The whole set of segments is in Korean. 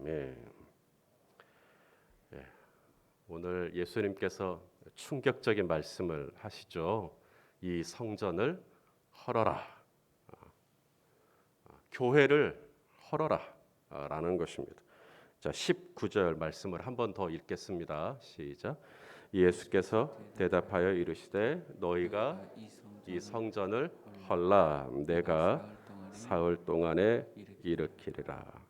아멘. 예, 오늘 예수님께서 충격적인 말씀을 하시죠. 이 성전을 헐어라, 교회를 헐어라 라는 것입니다. 자, 19절 말씀을 한 번 더 읽겠습니다. 시작. 예수께서 대답하여 이르시되 너희가 이 성전을 헐라 내가 사흘 동안에 일으키리라.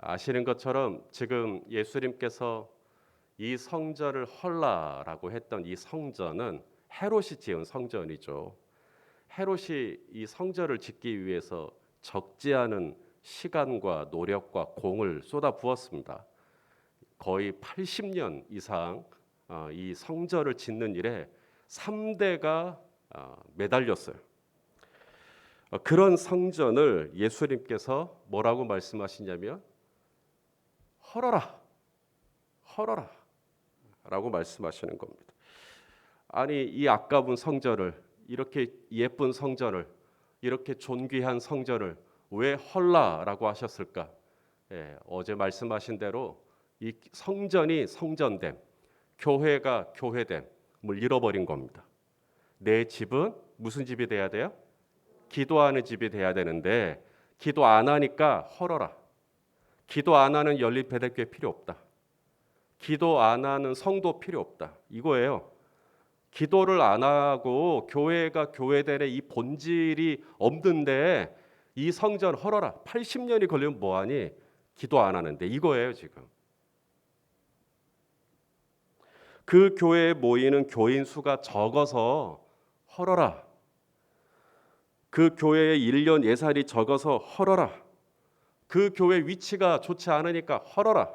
아시는 것처럼 지금 예수님께서 이 성전을 헐라라고 했던 이 성전은 헤롯이 지은 성전이죠. 헤롯이 이 성전을 짓기 위해서 적지 않은 시간과 노력과 공을 쏟아 부었습니다. 거의 80년 이상 이 성전을 짓는 일에 3대가 매달렸어요. 그런 성전을 예수님께서 뭐라고 말씀하시냐면 헐어라, 헐어라 라고 말씀하시는 겁니다. 아니 이 아까운 성전을, 이렇게 예쁜 성전을, 이렇게 존귀한 성전을 왜 헐라라고 하셨을까? 어제 말씀하신 대로 이 성전이 성전됨, 교회가 교회됨을 잃어버린 겁니다. 내 집은 무슨 집이 돼야 돼요? 기도하는 집이 돼야 되는데 기도 안 하니까 헐어라. 기도 안 하는 연립배대교회 필요 없다. 기도 안 하는 성도 필요 없다. 이거예요. 기도를 안 하고 교회가 교회되는 이 본질이 없는데 이 성전 헐어라. 80년이 걸리면 뭐하니? 기도 안 하는데 이거예요 지금. 그 교회에 모이는 교인 수가 적어서 헐어라. 그 교회의 1년 예산이 적어서 헐어라. 그 교회 위치가 좋지 않으니까 헐어라.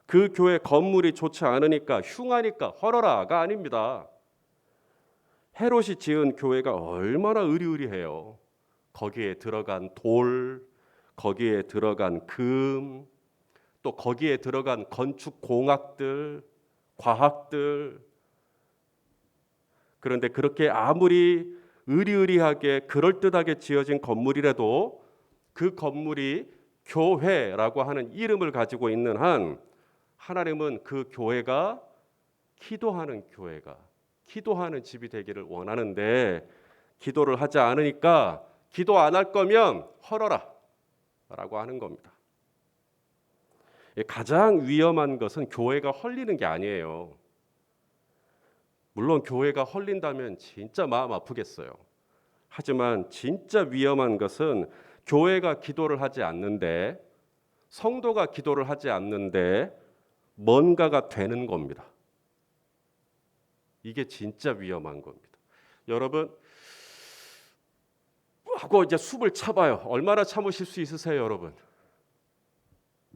그 교회 건물이 좋지 않으니까 흉하니까 헐어라가 아닙니다. 헤롯이 지은 교회가 얼마나 으리으리해요. 거기에 들어간 돌, 거기에 들어간 금, 또 거기에 들어간 건축 공학들, 과학들. 그런데 그렇게 아무리 으리으리하게 그럴듯하게 지어진 건물이라도 그 건물이 교회라고 하는 이름을 가지고 있는 한 하나님은 그 교회가 기도하는 교회가 기도하는 집이 되기를 원하는데 기도를 하지 않으니까 기도 안 할 거면 헐어라 라고 하는 겁니다. 가장 위험한 것은 교회가 헐리는 게 아니에요. 물론 교회가 헐린다면 진짜 마음 아프겠어요. 하지만 진짜 위험한 것은 교회가 기도를 하지 않는데, 성도가 기도를 하지 않는데 뭔가가 되는 겁니다. 이게 진짜 위험한 겁니다. 여러분 하고 이제 숨을 참아요. 얼마나 참으실 수 있으세요, 여러분?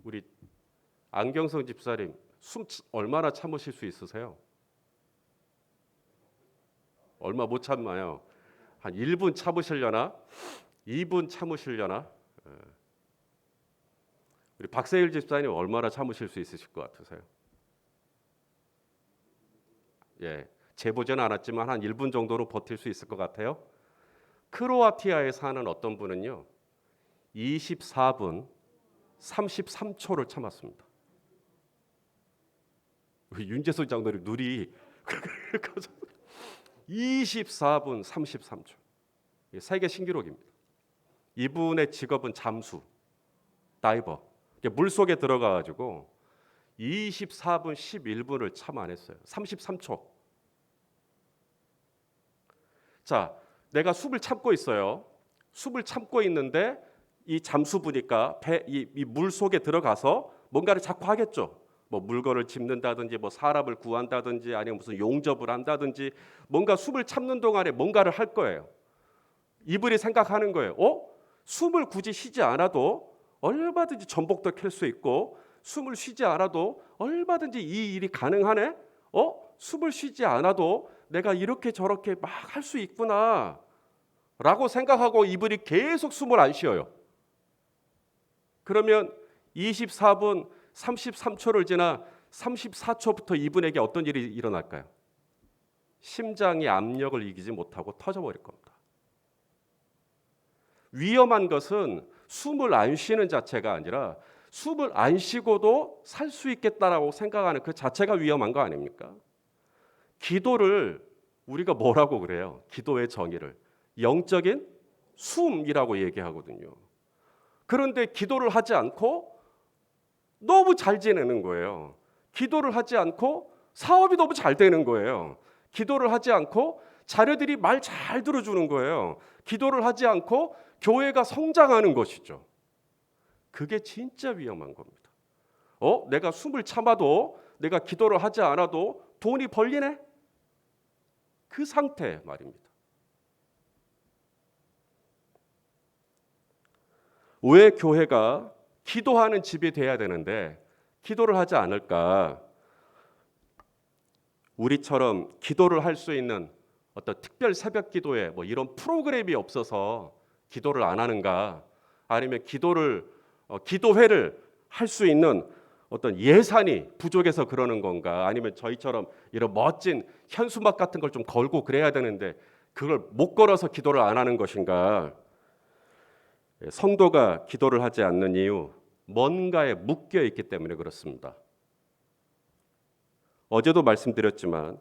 우리 안경성 집사님 숨 얼마나 참으실 수 있으세요? 얼마 못 참아요. 한 1분 참으시려나? 2분 참으시려나? 우리 박세일 집사님 얼마나 참으실 수 있으실 것 같으세요? 예, 재보지는 않았지만 한 1분 정도는 버틸 수 있을 것 같아요. 크로아티아에 사는 어떤 분은요 24분 33초를 참았습니다. 윤재수 장로님 눈이 24분 33초. 세계 신기록입니다. 이분의 직업은 잠수, 다이버. 물속에 들어가가지고 24분 11분을 참아냈어요. 33초. 자, 내가 숨을 참고 있어요. 숨을 참고 있는데 이 잠수부니까 이 물속에 들어가서 뭔가를 자꾸 하겠죠. 뭐 물건을 짚는다든지 뭐 사람을 구한다든지 아니면 무슨 용접을 한다든지 뭔가 숨을 참는 동안에 뭔가를 할 거예요. 이분이 생각하는 거예요. 숨을 굳이 쉬지 않아도 얼마든지 전복도 캘 수 있고 숨을 쉬지 않아도 얼마든지 이 일이 가능하네. 숨을 쉬지 않아도 내가 이렇게 저렇게 막 할 수 있구나 라고 생각하고 이분이 계속 숨을 안 쉬어요. 그러면 24분 33초를 지나 34초부터 이분에게 어떤 일이 일어날까요? 심장이 압력을 이기지 못하고 터져버릴 겁니다. 위험한 것은 숨을 안 쉬는 자체가 아니라 숨을 안 쉬고도 살 수 있겠다라고 생각하는 그 자체가 위험한 거 아닙니까? 기도를 우리가 뭐라고 그래요? 기도의 정의를 영적인 숨이라고 얘기하거든요. 그런데 기도를 하지 않고 너무 잘 지내는 거예요. 기도를 하지 않고 사업이 너무 잘 되는 거예요. 기도를 하지 않고 자녀들이 말 잘 들어주는 거예요. 기도를 하지 않고 교회가 성장하는 것이죠. 그게 진짜 위험한 겁니다. 내가 숨을 참아도 내가 기도를 하지 않아도 돈이 벌리네? 그 상태 말입니다. 왜 교회가 기도하는 집이 돼야 되는데 기도를 하지 않을까? 우리처럼 기도를 할 수 있는 어떤 특별 새벽 기도회 뭐 이런 프로그램이 없어서 기도를 안 하는가? 아니면 기도회를 할 수 있는 어떤 예산이 부족해서 그러는 건가? 아니면 저희처럼 이런 멋진 현수막 같은 걸 좀 걸고 그래야 되는데 그걸 못 걸어서 기도를 안 하는 것인가? 성도가 기도를 하지 않는 이유, 뭔가에 묶여 있기 때문에 그렇습니다. 어제도 말씀드렸지만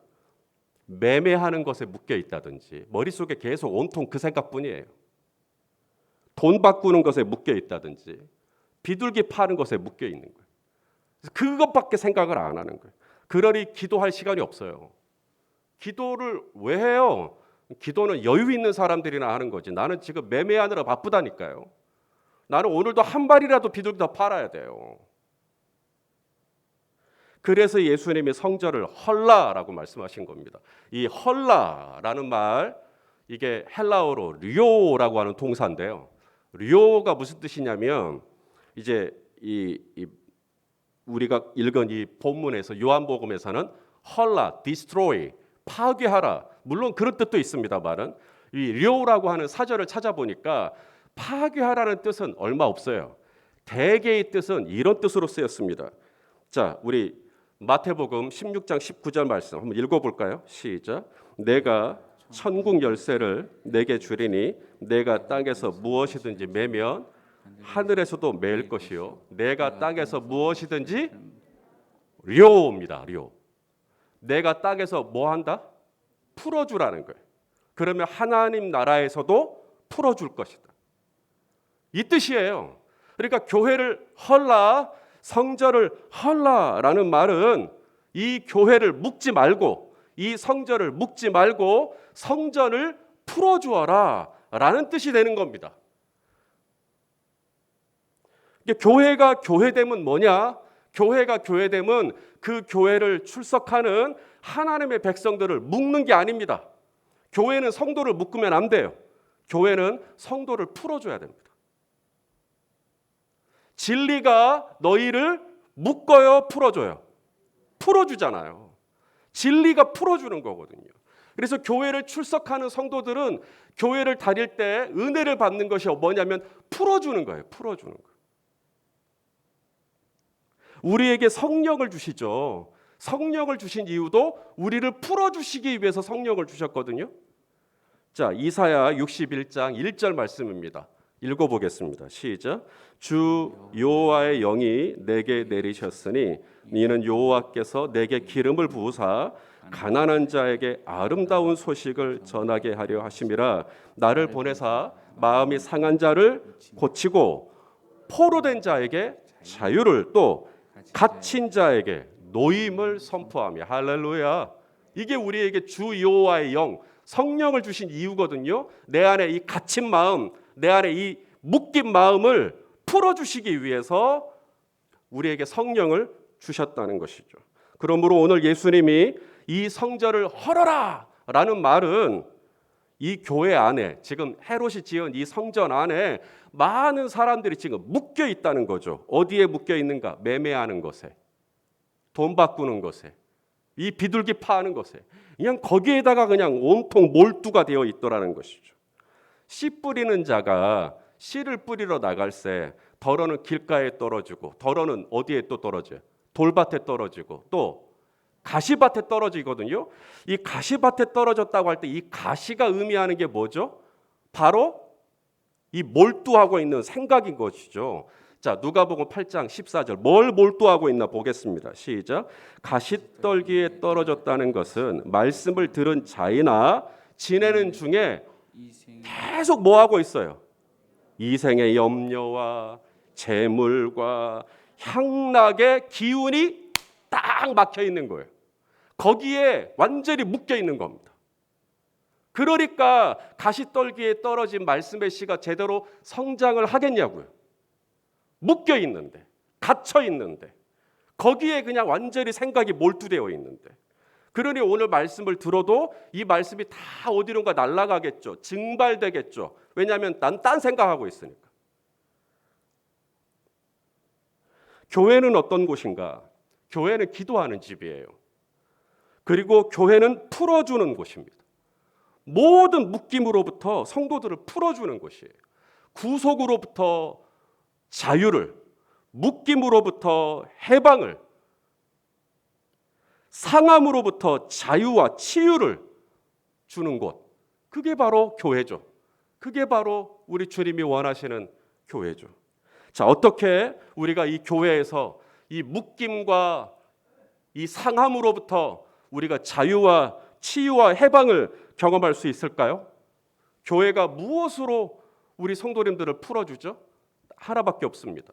매매하는 것에 묶여 있다든지 머릿속에 계속 온통 그 생각뿐이에요. 돈 바꾸는 것에 묶여 있다든지 비둘기 파는 것에 묶여 있는 거예요. 그것밖에 생각을 안 하는 거예요. 그러니 기도할 시간이 없어요. 기도를 왜 해요? 기도는 여유 있는 사람들이나 하는 거지. 나는 지금 매매하느라 바쁘다니까요. 나는 오늘도 한 마리라도 비둘기 더 팔아야 돼요. 그래서 예수님이 성전을 헐라라고 말씀하신 겁니다. 이 헐라라는 말, 이게 헬라어로 류오라고 하는 동사인데요. 류오가 무슨 뜻이냐면 이제 우리가 읽은 이 본문에서 요한복음에서는 헐라, destroy, 파괴하라. 물론 그런 뜻도 있습니다만은 이 류오라고 하는 사절을 찾아보니까 파괴하라는 뜻은 얼마 없어요. 대개의 뜻은 이런 뜻으로 쓰였습니다. 자, 우리 마태복음 16장 19절 말씀 한번 읽어볼까요? 시작. 내가 천국 열쇠를 내게 주리니 내가 땅에서 무엇이든지 매면 하늘에서도 매일 것이요 내가 땅에서 무엇이든지 료입니다. 료. 내가 땅에서 뭐 한다? 풀어주라는 거예요. 그러면 하나님 나라에서도 풀어줄 것이다. 이 뜻이에요. 그러니까 교회를 헐라, 성전을 헐라라는 말은 이 교회를 묶지 말고 이 성전을 묶지 말고 성전을 풀어주어라 라는 뜻이 되는 겁니다. 교회가 교회됨은 뭐냐? 교회가 교회됨은 그 교회를 출석하는 하나님의 백성들을 묶는 게 아닙니다. 교회는 성도를 묶으면 안 돼요. 교회는 성도를 풀어줘야 됩니다. 진리가 너희를 묶어요, 풀어줘요? 풀어주잖아요. 진리가 풀어주는 거거든요. 그래서 교회를 출석하는 성도들은 교회를 다닐 때 은혜를 받는 것이 뭐냐면 풀어주는 거예요. 풀어주는 거예요. 우리에게 성령을 주시죠. 성령을 주신 이유도 우리를 풀어주시기 위해서 성령을 주셨거든요. 자, 이사야 61장 1절 말씀입니다. 읽어보겠습니다. 시작. 주 여호와의 영이 내게 내리셨으니 이는 여호와께서 내게 기름을 부으사 가난한 자에게 아름다운 소식을 전하게 하려 하심이라. 나를 보내사 마음이 상한 자를 고치고 포로된 자에게 자유를 또 갇힌 자에게 노임을 선포하며. 할렐루야. 이게 우리에게 주 여호와의 영, 성령을 주신 이유거든요. 내 안에 이 갇힌 마음, 내 안에 이 묶인 마음을 풀어주시기 위해서 우리에게 성령을 주셨다는 것이죠. 그러므로 오늘 예수님이 이 성전을 헐어라 라는 말은 이 교회 안에, 지금 헤롯이 지은 이 성전 안에 많은 사람들이 지금 묶여 있다는 거죠. 어디에 묶여 있는가? 매매하는 것에, 돈 바꾸는 것에, 이 비둘기 파는 것에, 그냥 거기에다가 그냥 온통 몰두가 되어 있더라는 것이죠. 씨 뿌리는 자가 씨를 뿌리러 나갈 때 덜어는 길가에 떨어지고, 덜어는 어디에 또 떨어져요? 돌밭에 떨어지고, 또 가시밭에 떨어지거든요. 이 가시밭에 떨어졌다고 할 때 이 가시가 의미하는 게 뭐죠? 바로 이 몰두하고 있는 생각인 것이죠. 자, 누가복음 8장 14절 뭘 몰두하고 있나 보겠습니다. 시작. 가시떨기에 떨어졌다는 것은 말씀을 들은 자이나 지내는 중에 계속 뭐 하고 있어요? 이생의 염려와 재물과 향락의 기운이 딱 막혀 있는 거예요. 거기에 완전히 묶여 있는 겁니다. 그러니까 가시떨기에 떨어진 말씀의 씨가 제대로 성장을 하겠냐고요. 묶여 있는데, 갇혀 있는데, 거기에 그냥 완전히 생각이 몰두되어 있는데, 그러니 오늘 말씀을 들어도 이 말씀이 다 어디론가 날아가겠죠. 증발되겠죠. 왜냐하면 난 딴 생각하고 있으니까. 교회는 어떤 곳인가? 교회는 기도하는 집이에요. 그리고 교회는 풀어주는 곳입니다. 모든 묶임으로부터 성도들을 풀어주는 곳이에요. 구속으로부터 자유를, 묶임으로부터 해방을, 상함으로부터 자유와 치유를 주는 곳. 그게 바로 교회죠. 그게 바로 우리 주님이 원하시는 교회죠. 자, 어떻게 우리가 이 교회에서 이 묶임과 이 상함으로부터 우리가 자유와 치유와 해방을 경험할 수 있을까요? 교회가 무엇으로 우리 성도님들을 풀어주죠? 하나밖에 없습니다.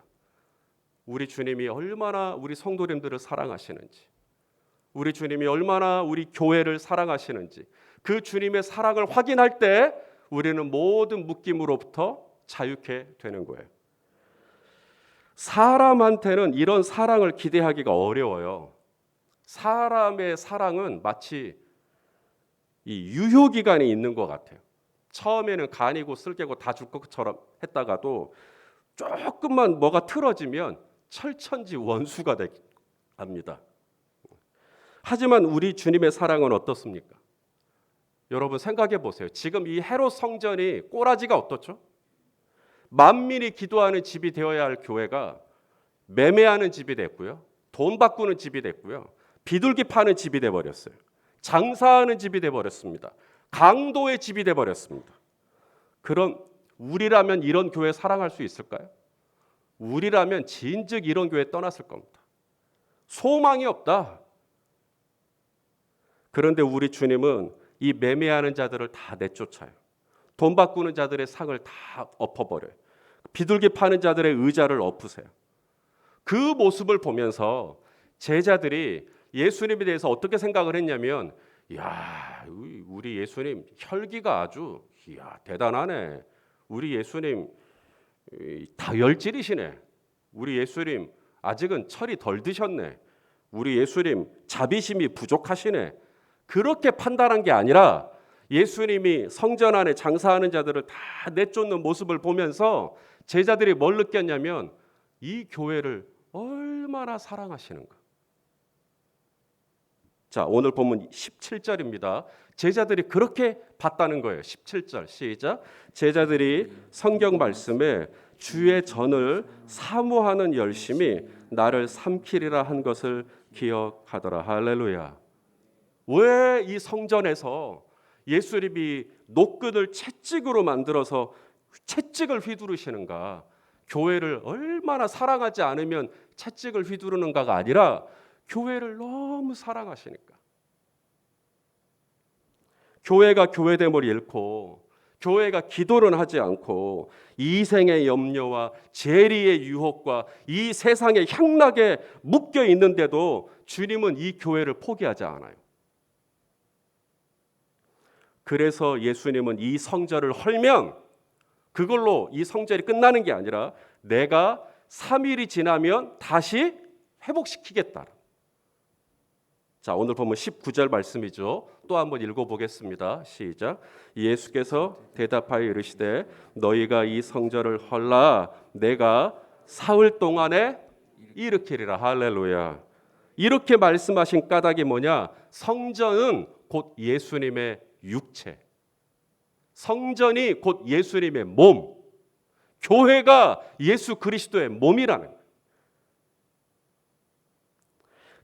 우리 주님이 얼마나 우리 성도님들을 사랑하시는지, 우리 주님이 얼마나 우리 교회를 사랑하시는지, 그 주님의 사랑을 확인할 때 우리는 모든 묶임으로부터 자유케 되는 거예요. 사람한테는 이런 사랑을 기대하기가 어려워요. 사람의 사랑은 마치 이 유효기간이 있는 것 같아요. 처음에는 간이고 쓸개고 다 줄 것처럼 했다가도 조금만 뭐가 틀어지면 철천지 원수가 됩니다. 하지만 우리 주님의 사랑은 어떻습니까? 여러분 생각해 보세요. 지금 이 헤롯 성전이 꼬라지가 어떻죠? 만민이 기도하는 집이 되어야 할 교회가 매매하는 집이 됐고요. 돈 바꾸는 집이 됐고요. 비둘기 파는 집이 돼버렸어요. 장사하는 집이 돼버렸습니다. 강도의 집이 돼버렸습니다. 그럼 우리라면 이런 교회 사랑할 수 있을까요? 우리라면 진즉 이런 교회 떠났을 겁니다. 소망이 없다. 그런데 우리 주님은 이 매매하는 자들을 다 내쫓아요. 돈 바꾸는 자들의 상을 다 엎어버려요. 비둘기 파는 자들의 의자를 엎으세요. 그 모습을 보면서 제자들이 예수님에 대해서 어떻게 생각을 했냐면, 야, 우리 예수님 혈기가 아주 대단하네. 우리 예수님 다혈질이시네. 우리 예수님 아직은 철이 덜 드셨네. 우리 예수님 자비심이 부족하시네. 그렇게 판단한 게 아니라 예수님이 성전 안에 장사하는 자들을 다 내쫓는 모습을 보면서 제자들이 뭘 느꼈냐면 이 교회를 얼마나 사랑하시는가. 자, 오늘 본문 17절입니다. 제자들이 그렇게 봤다는 거예요. 17절 시작. 제자들이 성경 말씀에 주의 전을 사모하는 열심이 나를 삼키리라 한 것을 기억하더라. 할렐루야. 왜 이 성전에서 예수님이 노끈을 채찍으로 만들어서 채찍을 휘두르시는가? 교회를 얼마나 사랑하지 않으면 채찍을 휘두르는가가 아니라 교회를 너무 사랑하시니까. 교회가 교회됨을 잃고 교회가 기도를 하지 않고 이생의 염려와 재리의 유혹과 이 세상의 향락에 묶여 있는데도 주님은 이 교회를 포기하지 않아요. 그래서 예수님은 이 성전을 헐면 그걸로 이 성전이 끝나는 게 아니라 내가 3일이 지나면 다시 회복시키겠다. 자, 오늘 보면 19절 말씀이죠. 또 한번 읽어보겠습니다. 시작. 예수께서 대답하여 이르시되 너희가 이 성전을 헐라 내가 사흘 동안에 일으키리라. 할렐루야. 이렇게 말씀하신 까닭이 뭐냐? 성전은 곧 예수님의 육체, 성전이 곧 예수님의 몸, 교회가 예수 그리스도의 몸이라는 거예요.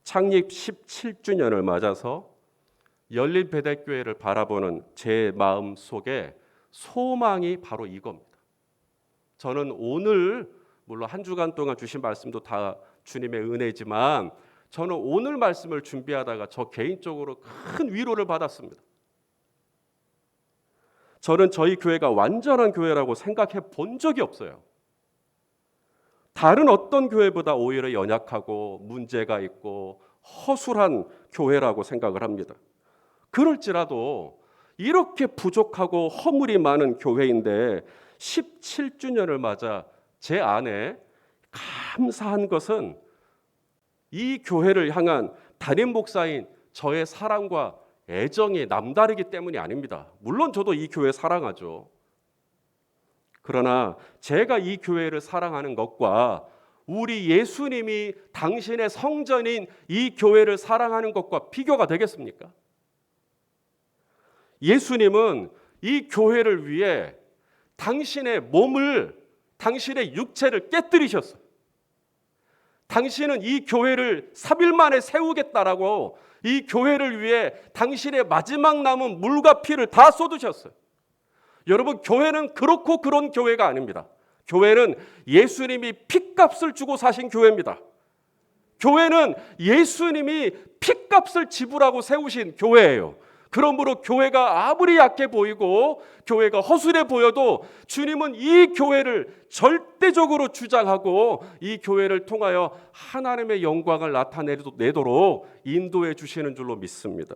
창립 17주년을 맞아서 열린 베델교회를 바라보는 제 마음 속에 소망이 바로 이겁니다. 저는 오늘 물론 한 주간 동안 주신 말씀도 다 주님의 은혜지만 저는 오늘 말씀을 준비하다가 저 개인적으로 큰 위로를 받았습니다. 저는 저희 교회가 완전한 교회라고 생각해 본 적이 없어요. 다른 어떤 교회보다 오히려 연약하고 문제가 있고 허술한 교회라고 생각을 합니다. 그럴지라도 이렇게 부족하고 허물이 많은 교회인데 17주년을 맞아 제 안에 감사한 것은 이 교회를 향한 담임 목사인 저의 사랑과 애정이 남다르기 때문이 아닙니다. 물론 저도 이 교회 사랑하죠. 그러나 제가 이 교회를 사랑하는 것과 우리 예수님이 당신의 성전인 이 교회를 사랑하는 것과 비교가 되겠습니까? 예수님은 이 교회를 위해 당신의 몸을, 당신의 육체를 깨뜨리셨어요. 당신은 이 교회를 3일 만에 세우겠다라고 이 교회를 위해 당신의 마지막 남은 물과 피를 다 쏟으셨어요. 여러분, 교회는 그렇고 그런 교회가 아닙니다. 교회는 예수님이 핏값을 주고 사신 교회입니다. 교회는 예수님이 핏값을 지불하고 세우신 교회예요. 그러므로 교회가 아무리 약해 보이고 교회가 허술해 보여도 주님은 이 교회를 절대적으로 주장하고 이 교회를 통하여 하나님의 영광을 나타내도록 인도해 주시는 줄로 믿습니다.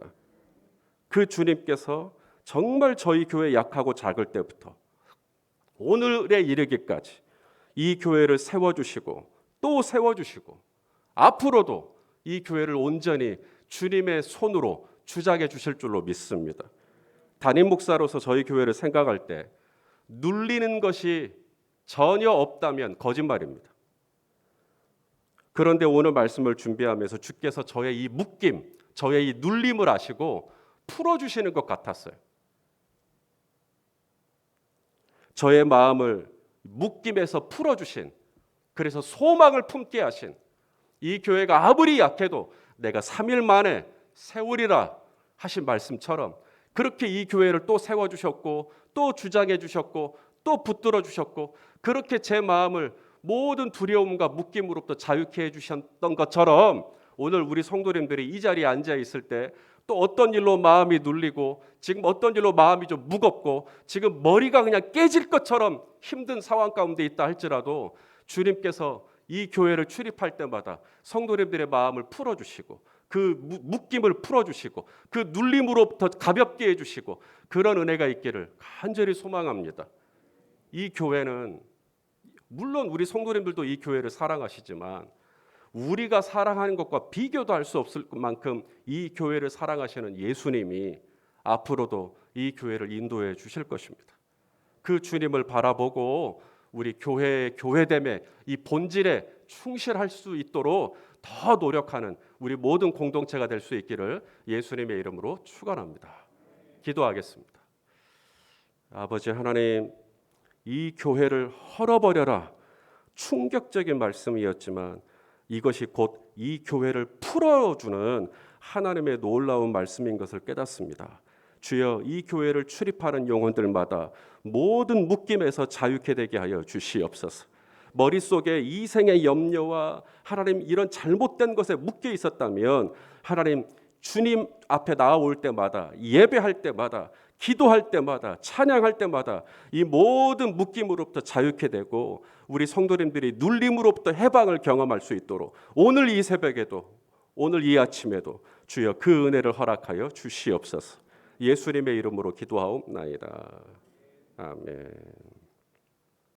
그 주님께서 정말 저희 교회 약하고 작을 때부터 오늘에 이르기까지 이 교회를 세워주시고 또 세워주시고 앞으로도 이 교회를 온전히 주님의 손으로 주장해 주실 줄로 믿습니다. 담임 목사로서 저희 교회를 생각할 때 눌리는 것이 전혀 없다면 거짓말입니다. 그런데 오늘 말씀을 준비하면서 주께서 저의 이 묶임, 저의 이 눌림을 아시고 풀어주시는 것 같았어요. 저의 마음을 묶임에서 풀어주신, 그래서 소망을 품게 하신 이 교회가 아무리 약해도 내가 3일 만에 세우리라 하신 말씀처럼 그렇게 이 교회를 또 세워주셨고 또 주장해 주셨고 또 붙들어 주셨고 그렇게 제 마음을 모든 두려움과 묶임으로부터 자유케 해주셨던 것처럼 오늘 우리 성도님들이 이 자리에 앉아 있을 때 또 어떤 일로 마음이 눌리고 지금 어떤 일로 마음이 좀 무겁고 지금 머리가 그냥 깨질 것처럼 힘든 상황 가운데 있다 할지라도 주님께서 이 교회를 출입할 때마다 성도님들의 마음을 풀어주시고 그 묶임을 풀어주시고 그 눌림으로부터 가볍게 해주시고 그런 은혜가 있기를 간절히 소망합니다. 이 교회는 물론 우리 성도님들도 이 교회를 사랑하시지만 우리가 사랑하는 것과 비교도 할 수 없을 만큼 이 교회를 사랑하시는 예수님이 앞으로도 이 교회를 인도해 주실 것입니다. 그 주님을 바라보고 우리 교회의 교회됨에 이 본질에 충실할 수 있도록 더 노력하는 우리 모든 공동체가 될 수 있기를 예수님의 이름으로 축원합니다. 기도하겠습니다. 아버지 하나님, 이 교회를 헐어버려라 충격적인 말씀이었지만 이것이 곧 이 교회를 풀어주는 하나님의 놀라운 말씀인 것을 깨닫습니다. 주여, 이 교회를 출입하는 영혼들마다 모든 묶임에서 자유케 되게 하여 주시옵소서. 머릿속에 이생의 염려와 하나님 이런 잘못된 것에 묶여 있었다면 하나님 주님 앞에 나아올 때마다 예배할 때마다 기도할 때마다 찬양할 때마다 이 모든 묶임으로부터 자유케 되고 우리 성도님들이 눌림으로부터 해방을 경험할 수 있도록 오늘 이 새벽에도 오늘 이 아침에도 주여 그 은혜를 허락하여 주시옵소서. 예수님의 이름으로 기도하옵나이다. 아멘.